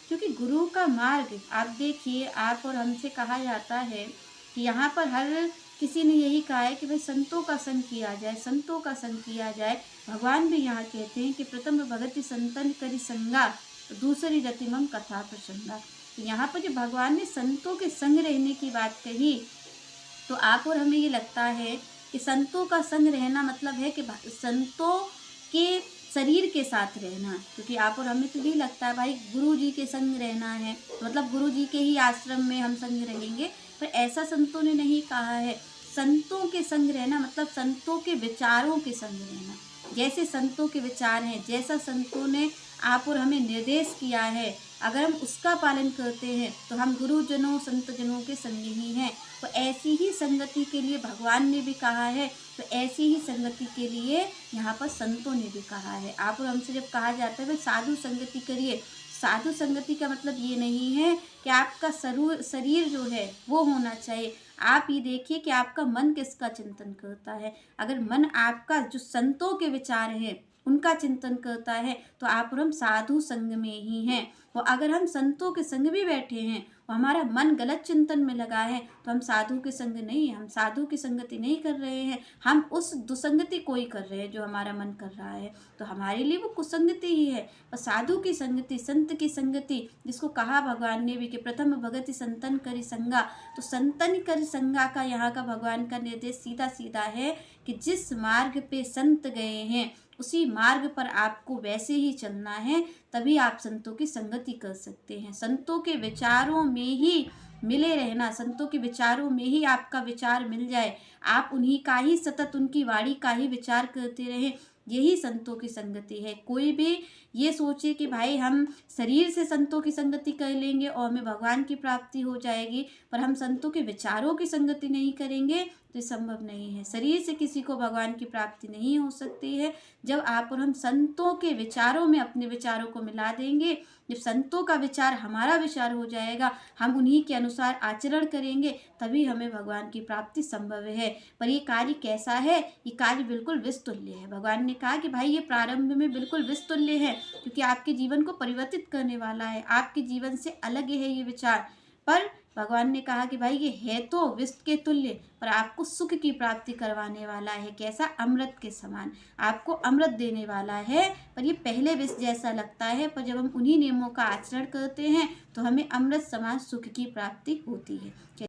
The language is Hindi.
क्योंकि गुरु का मार्ग आप देखिए, आप और हमसे कहा जाता है कि यहाँ पर हर किसी ने यही कहा है कि भाई संतों का संग किया जाए, संतों का संग किया जाए। भगवान भी यहाँ कहते हैं कि प्रथम भगति संतन करि संगा, दूसरी रति मम कथा प्रसंगा। तो यहाँ पर जो भगवान ने संतों के संग रहने की बात कही, तो आप और हमें ये लगता है कि संतों का संग रहना मतलब है कि संतों के शरीर के साथ रहना, क्योंकि आप और हमें तो यही लगता है भाई गुरु जी के संग रहना है, तो मतलब गुरु जी के ही आश्रम में हम संग रहेंगे। पर ऐसा संतों ने नहीं कहा है। संतों के संग रहना मतलब संतों के विचारों के संग रहना। जैसे संतों के विचार हैं, जैसा संतों ने आप और हमें निर्देश किया है, अगर हम उसका पालन करते हैं तो हम गुरुजनों संतजनों के संग ही हैं। तो ऐसी ही संगति के लिए भगवान ने भी कहा है, तो ऐसी ही संगति के लिए यहाँ पर संतों ने भी कहा है। आप और हमसे जब कहा जाता है भाई साधु संगति करिए, साधु संगति का मतलब ये नहीं है कि आपका शरीर जो है वो होना चाहिए। आप ये देखिए कि आपका मन किसका चिंतन करता है। अगर मन आपका जो संतों के विचार हैं उनका चिंतन करता है तो आप और हम साधु संग में ही हैं। तो अगर हम संतों के संग भी बैठे हैं और हमारा मन गलत चिंतन में लगा है तो हम साधु के संग नहीं, हम साधु की संगति नहीं कर रहे हैं, हम उस दुसंगति को ही कर रहे हैं जो हमारा मन कर रहा है। तो हमारे लिए वो कुसंगति ही है। और साधु की संगति, संत की संगति, जिसको कहा भगवान ने भी कि प्रथम भगति संतन करि संगा, तो संतन करि संगा का यहाँ का भगवान का निर्देश सीधा सीधा है कि जिस मार्ग पे संत गए हैं उसी मार्ग पर आपको वैसे ही चलना है, तभी आप संतों की संगति कर सकते हैं। संतों के विचारों में ही मिले रहना, संतों के विचारों में ही आपका विचार मिल जाए, आप उन्हीं का ही सतत, उनकी वाणी का ही विचार करते रहें, यही संतों की संगति है। कोई भी ये सोचे कि भाई हम शरीर से संतों की संगति कर लेंगे और हमें भगवान की प्राप्ति हो जाएगी, पर हम संतों के विचारों की संगति नहीं करेंगे तो संभव नहीं है। शरीर से किसी को भगवान की प्राप्ति नहीं हो सकती है। जब आप और हम संतों के विचारों में अपने विचारों को मिला देंगे, जब संतों का विचार हमारा विचार हो जाएगा, हम उन्हीं के अनुसार आचरण करेंगे, तभी हमें भगवान की प्राप्ति संभव है। पर ये कार्य कैसा है? ये कार्य बिल्कुल विस्तुल्य है। भगवान ने कहा कि भाई ये प्रारंभ में बिल्कुल विस्तुल्य है, क्योंकि आपके जीवन को परिवर्तित करने वाला है, आपके जीवन से अलग है ये विचार। पर भगवान ने कहा कि भाई ये है तो विस्त के तुल्य, पर आपको सुख की प्राप्ति करवाने वाला है। कैसा? अमृत के समान, आपको अमृत देने वाला है। पर ये पहले विष जैसा लगता है, पर जब हम उन्हीं नियमों का आचरण करते हैं तो हमें अमृत समान सुख की प्राप्ति होती है।